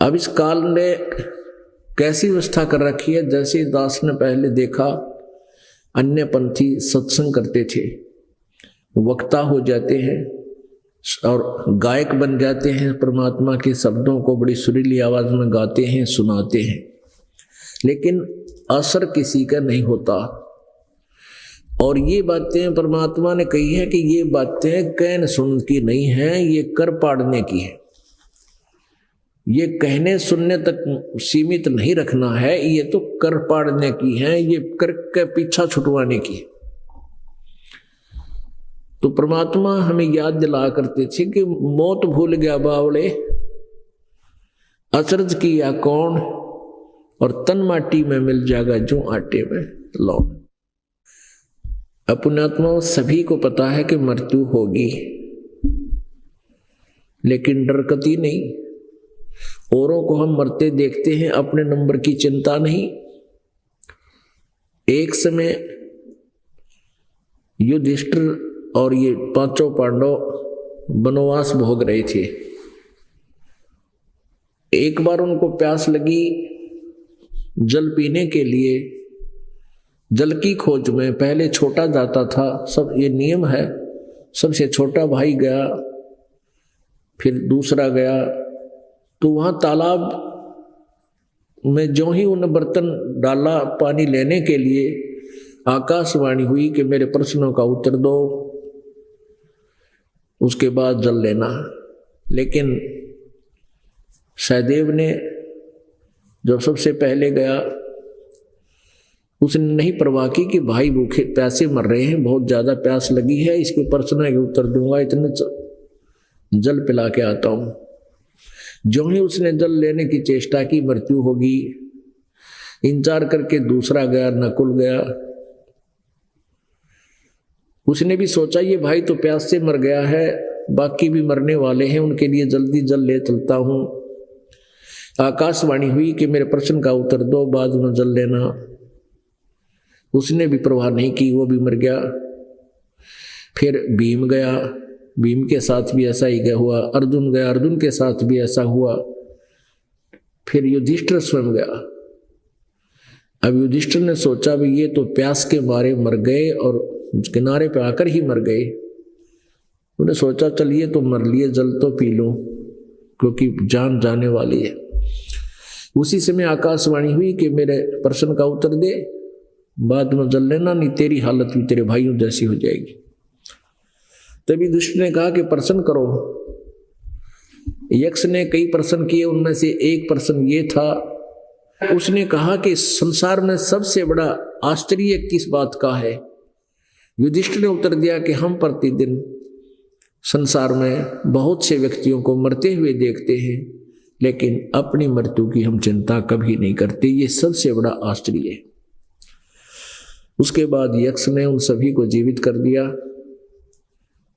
अब इस काल ने कैसी व्यवस्था कर रखी है, जैसे दास ने पहले देखा अन्य पंथी सत्संग करते थे, वक्ता हो जाते हैं और गायक बन जाते हैं, परमात्मा के शब्दों को बड़ी सुरीली आवाज में गाते हैं, सुनाते हैं, लेकिन असर किसी का नहीं होता। और ये बातें परमात्मा ने कही है कि ये बातें कहन सुन की नहीं है, ये कर पाड़ने की है। ये कहने सुनने तक सीमित नहीं रखना है, ये तो कर पाड़ने की है, ये कर के पीछा छुटवाने की है। तो परमात्मा हमें याद दिला करते थे कि मौत भूल गया बावड़े, अचरज किया कौन, और तन माटी में मिल जाएगा जो आटे में लौट। पुण्यात्मा सभी को पता है कि मृत्यु होगी, लेकिन डर कती नहीं। औरों को हम मरते देखते हैं, अपने नंबर की चिंता नहीं। एक समय युधिष्ठिर और ये पांचों पांडव वनवास भोग रहे थे। एक बार उनको प्यास लगी, जल पीने के लिए जल की खोज में पहले छोटा जाता था, सब ये नियम है, सबसे छोटा भाई गया, फिर दूसरा गया। तो वहां तालाब में जो ही उन्हें बर्तन डाला पानी लेने के लिए, आकाशवाणी हुई कि मेरे प्रश्नों का उत्तर दो, उसके बाद जल लेना। लेकिन सहदेव ने जो सबसे पहले गया, उसने नहीं परवाह की कि भाई भूखे प्यासे मर रहे हैं, बहुत ज्यादा प्यास लगी है, इसके प्रश्न के उत्तर दूंगा, इतने जल पिला के आता हूं। जो ही उसने जल लेने की चेष्टा की, मृत्यु होगी। इंतजार करके दूसरा गया, नकुल गया। उसने भी सोचा ये भाई तो प्यास से मर गया है, बाकी भी मरने वाले हैं, उनके लिए जल्दी जल ले चलता हूं। आकाशवाणी हुई कि मेरे प्रश्न का उत्तर दो, बाद में जल लेना। उसने भी परवाह नहीं की, वो भी मर गया। फिर भीम गया, भीम के साथ भी ऐसा ही हुआ। अर्जुन गया, अर्जुन के साथ भी ऐसा हुआ। फिर युधिष्ठिर स्वयं गया। अब युधिष्ठिर ने सोचा भी ये तो प्यास के मारे मर गए और किनारे पे आकर ही मर गए। उन्हें सोचा चलिए तो मर लिए, जल तो पी लूं, क्योंकि जान जाने वाली है। उसी समय आकाशवाणी हुई कि मेरे प्रश्न का उत्तर दे, बाद में जल लेना, नहीं तेरी हालत भी तेरे भाइयों जैसी हो जाएगी। तभी दुष्ट ने कहा कि प्रश्न करो। यक्ष ने कई प्रश्न किए, उनमें से एक प्रश्न ये था, उसने कहा कि संसार में सबसे बड़ा आश्चर्य किस बात का है। युधिष्ठिर ने उत्तर दिया कि हम प्रतिदिन संसार में बहुत से व्यक्तियों को मरते हुए देखते हैं, लेकिन अपनी मृत्यु की हम चिंता कभी नहीं करते, ये सबसे बड़ा आश्चर्य है। उसके बाद यक्ष ने उन सभी को जीवित कर दिया,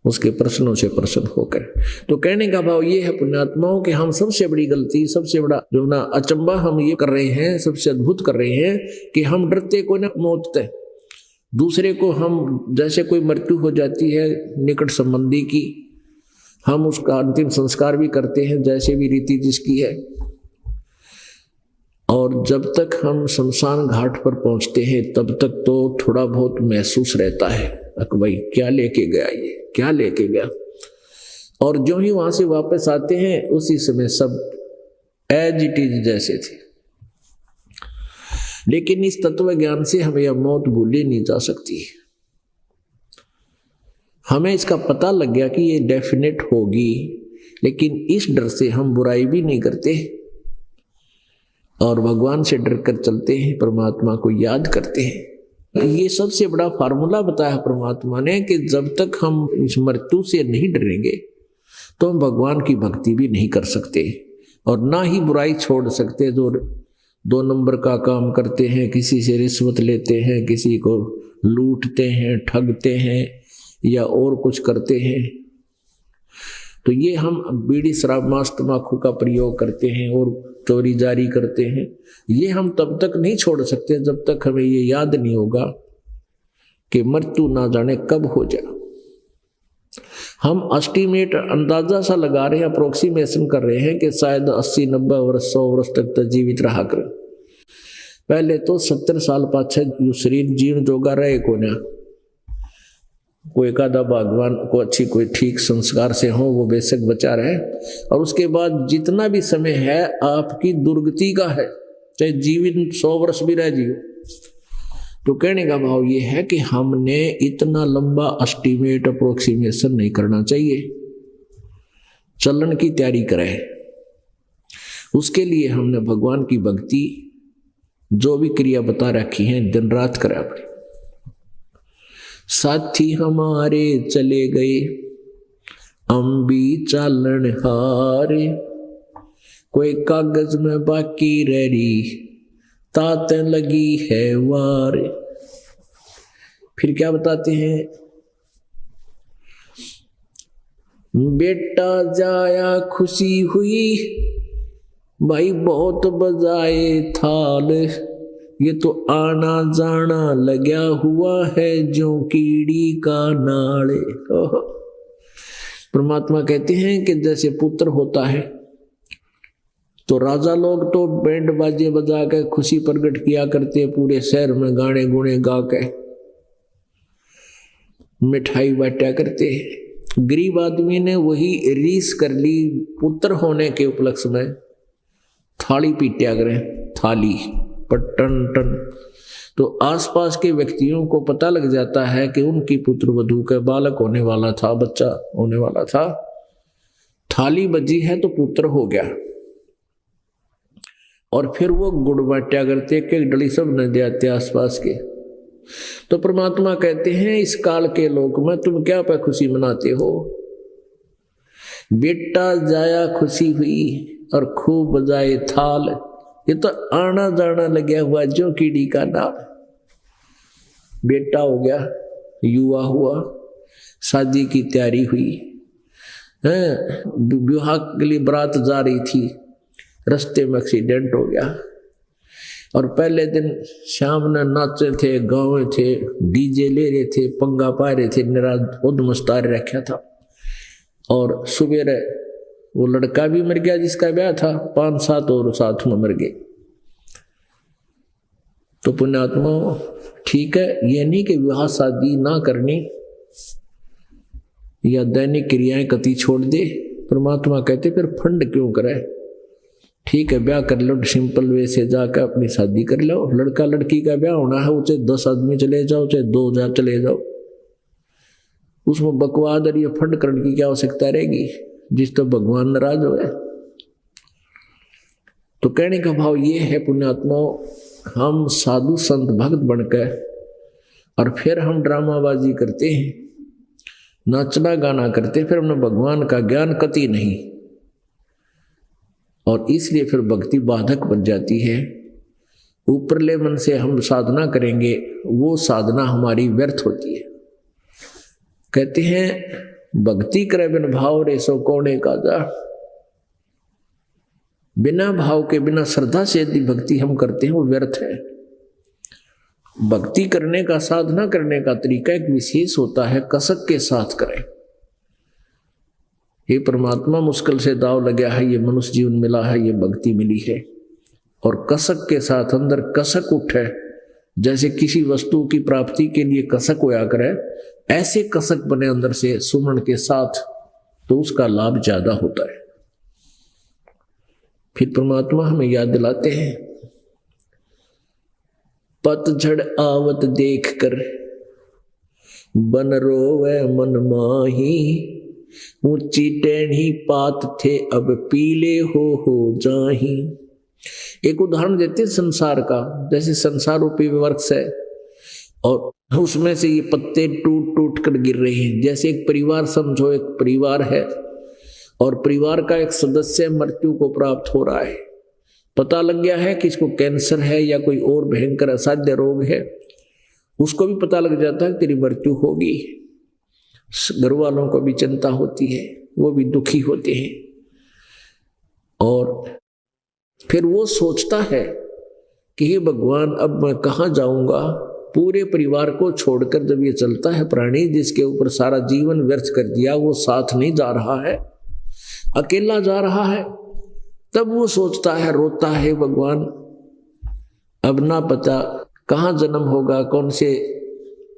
उसके प्रश्नों से प्रसन्न होकर। तो कहने का भाव ये है पुण्यात्माओं कि हम सबसे बड़ी गलती, सबसे बड़ा जो ना अचंबा हम ये कर रहे हैं, सबसे अद्भुत कर रहे हैं कि हम डरते को न मौत से। दूसरे को हम, जैसे कोई मृत्यु हो जाती है निकट संबंधी की, हम उसका अंतिम संस्कार भी करते हैं, जैसे भी रीति जिसकी है। और जब तक हम शमशान घाट पर पहुंचते हैं तब तक तो थोड़ा बहुत महसूस रहता है कि भाई क्या लेके गया, ये क्या लेके गया। और जो ही वहां से वापस आते हैं उसी समय सब एज इट इज जैसे थे। लेकिन इस तत्व ज्ञान से हमें यह मौत भूली नहीं जा सकती। हमें इसका पता लग गया कि ये डेफिनेट होगी, लेकिन इस डर से हम बुराई भी नहीं करते और भगवान से डर कर चलते हैं, परमात्मा को याद करते हैं। ये सबसे बड़ा फार्मूला बताया परमात्मा ने कि जब तक हम इस मृत्यु से नहीं डरेंगे तो हम भगवान की भक्ति भी नहीं कर सकते और ना ही बुराई छोड़ सकते। जो 2 नंबर का काम करते हैं, किसी से रिश्वत लेते हैं, किसी को लूटते हैं, ठगते हैं या और कुछ करते हैं, तो ये हम बीड़ी शराब मांस तंबाकू का प्रयोग करते हैं और चोरी जारी करते हैं, ये हम तब तक नहीं छोड़ सकते जब तक हमें ये याद नहीं होगा कि मृत्यु ना जाने कब हो जाए। हम एस्टीमेट अंदाजा सा लगा रहे हैं, अप्रोक्सीमेशन कर रहे हैं कि शायद 80-90 वर्ष 100 वर्ष तक तो जीवित रहा कर। पहले तो 70 साल पाछे शरीर जीवन जोगा रहे को ना, कोई एकादा भगवान को अच्छी कोई ठीक संस्कार से हो वो बेशक बचा रहे, और उसके बाद जितना भी समय है आपकी दुर्गति का है, चाहे जीवन 100 वर्ष भी रह जियो। तो कहने का भाव ये है कि हमने इतना लंबा एस्टीमेट अप्रोक्सीमेशन नहीं करना चाहिए, चलन की तैयारी करें। उसके लिए हमने भगवान की भक्ति जो भी क्रिया बता रखी है दिन रात करें अपनी। साथी हमारे चले गए हम भी चालन हारे, कोई कागज में बाकी रह रही तात लगी है वार। फिर क्या बताते हैं, बेटा जाया खुशी हुई भाई बहुत बजाए थाल, ये तो आना जाना लगा हुआ है जो कीड़ी का नाले। परमात्मा कहते हैं कि जैसे पुत्र होता है तो राजा लोग तो बैंड बाजे बजा के खुशी प्रकट किया करते, पूरे शहर में गाने गुणे गा के मिठाई बांटा करते। गरीब आदमी ने वही रीस कर ली, पुत्र होने के उपलक्ष्य में थाली पीटा करें, थाली पर टन टन। तो आसपास के व्यक्तियों को पता लग जाता है कि उनकी पुत्र वधू का बालक होने वाला था, बच्चा होने वाला था, थाली बजी है तो पुत्र हो गया। और फिर वो गुड़ बांटा करते, एक डली सब न देते आसपास के। तो परमात्मा कहते हैं इस काल के लोक में तुम क्या पे खुशी मनाते हो, बेटा जाया खुशी हुई और खूब बजाए थाल, ये तो आना जाना लगा हुआ जो कीड़ी का नाल। बेटा हो गया, युवा हुआ, शादी की तैयारी हुई, विवाह के लिए बारात जा रही थी, रास्ते में एक्सीडेंट हो गया, और पहले दिन शाम ने नाचे थे, गाँव थे, डीजे ले रहे थे, पंगा पा रहे थे, निराज उद्मस्तार रखा था। और सुबह वो लड़का भी मर गया जिसका ब्याह था, 5-7 और साथ में मर गए। तो पुण्यात्मा ठीक है, ये नहीं कि विवाह शादी ना करनी या दैनिक क्रियाएं कति छोड़ दे। परमात्मा कहते फिर फंड क्यों करे, ठीक है ब्याह कर लो, सिंपल वे से जाकर अपनी शादी कर लो। लड़का लड़की का ब्याह होना है, चाहे 10 आदमी चले जाओ, चाहे 2 चले जाओ, उसमें बकवाद और ये फंड करने की क्या आवश्यकता रहेगी, जिस तो भगवान नाराज हो है। तो कहने का भाव ये है पुण्यात्माओं, हम साधु संत भक्त बनकर और फिर हम ड्रामाबाजी करते हैं, नाचना गाना करते, फिर हमने भगवान का ज्ञान कति नहीं, और इसलिए फिर भक्ति बाधक बन जाती है। ऊपरले मन से हम साधना करेंगे, वो साधना हमारी व्यर्थ होती है। कहते हैं भक्ति करे बिन भाव रे सो कोने का जा। बिना भाव के, बिना श्रद्धा से यदि भक्ति हम करते हैं वो व्यर्थ है। भक्ति करने का, साधना करने का तरीका एक विशेष होता है, कसक के साथ करें। ये परमात्मा मुश्किल से दाव लगा है, ये मनुष्य जीवन मिला है, ये भक्ति मिली है, और कसक के साथ अंदर कसक उठे, जैसे किसी वस्तु की प्राप्ति के लिए कसक होया करे, ऐसे कसक बने अंदर से सुमन के साथ, तो उसका लाभ ज्यादा होता है। फिर परमात्मा हमें याद दिलाते हैं, पतझड़ आवत देख कर बन रोवे मन माही, ऊंची टेढ़ी पात थे अब पीले हो जाही। एक उदाहरण देते संसार का, जैसे संसार रूपी वृक्ष है और उसमें से ये पत्ते टूट टूट कर गिर रहे हैं। जैसे एक परिवार समझो, एक परिवार है और परिवार का एक सदस्य मृत्यु को प्राप्त हो रहा है, पता लग गया है कि इसको कैंसर है या कोई और भयंकर असाध्य रोग है, उसको भी पता लग जाता है तेरी मृत्यु होगी। घर वालों को भी चिंता होती है, वो भी दुखी होते हैं, और फिर वो सोचता है कि हे भगवान अब मैं कहाँ जाऊंगा, पूरे परिवार को छोड़कर जब ये चलता है प्राणी, जिसके ऊपर सारा जीवन व्यर्थ कर दिया, वो साथ नहीं जा रहा है, अकेला जा रहा है, तब वो सोचता है, रोता है, भगवान अब ना पता कहाँ जन्म होगा, कौन से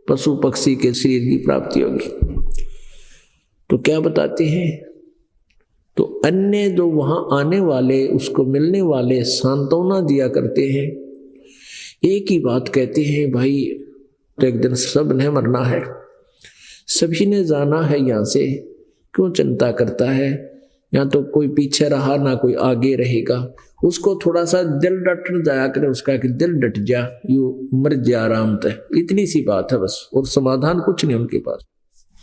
पशु पक्षी के शरीर की प्राप्ति होगी। तो क्या बताते हैं, तो अन्य जो वहां आने वाले, उसको मिलने वाले सांत्वना दिया करते हैं, एक ही बात कहते हैं, भाई तो एक दिन सब ने मरना है, सभी ने जाना है यहाँ से, क्यों चिंता करता है, यहाँ तो कोई पीछे रहा ना कोई आगे रहेगा। उसको थोड़ा सा दिल डट जाया करे उसका कि दिल डट जा, यू मर जा आराम तय, इतनी सी बात है बस, और समाधान कुछ नहीं उनके पास।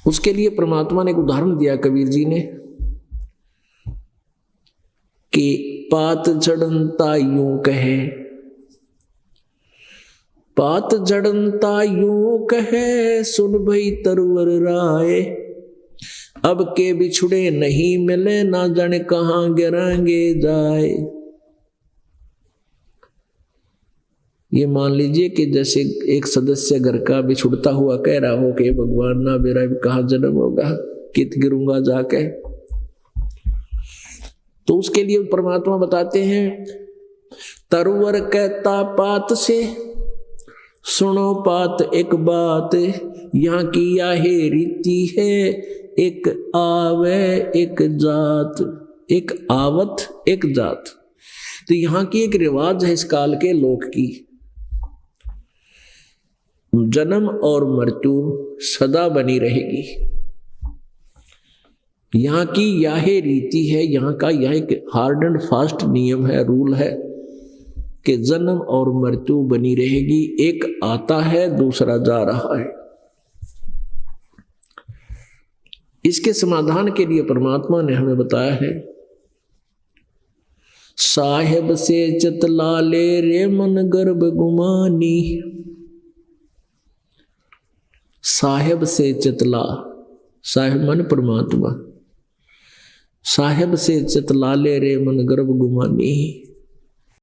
उसके लिए परमात्मा ने एक उदाहरण दिया कबीर जी ने कि पात झड़नता यूं कहे, पात झड़नता यूं कहे, सुन भई तरवर राय, अब के बिछुड़े नहीं मिले, ना जाने कहां गिरांगे जाए। ये मान लीजिए कि जैसे एक सदस्य घर का बिछुड़ता हुआ कह रहा हो कि भगवान ना मेरा कहां जन्म होगा, कित गिरूंगा जाके। तो उसके लिए परमात्मा बताते हैं, तरवर कहता पात से, सुनो पात एक बात, यहाँ की यह रीति है, एक आवे एक जात, एक आवत एक जात। तो यहाँ की एक रिवाज है इस काल के लोक की, जन्म और मृत्यु सदा बनी रहेगी। यहाँ की यह रीति है, यहाँ का यह एक हार्ड एंड फास्ट नियम है, रूल है कि जन्म और मृत्यु बनी रहेगी, एक आता है दूसरा जा रहा है। इसके समाधान के लिए परमात्मा ने हमें बताया है, साहेब से चतला ले रे मन गर्भ गुमानी, साहेब से चतला, साहेब मन परमात्मा, साहेब से चतला ले रे मन गर्भ गुमानी,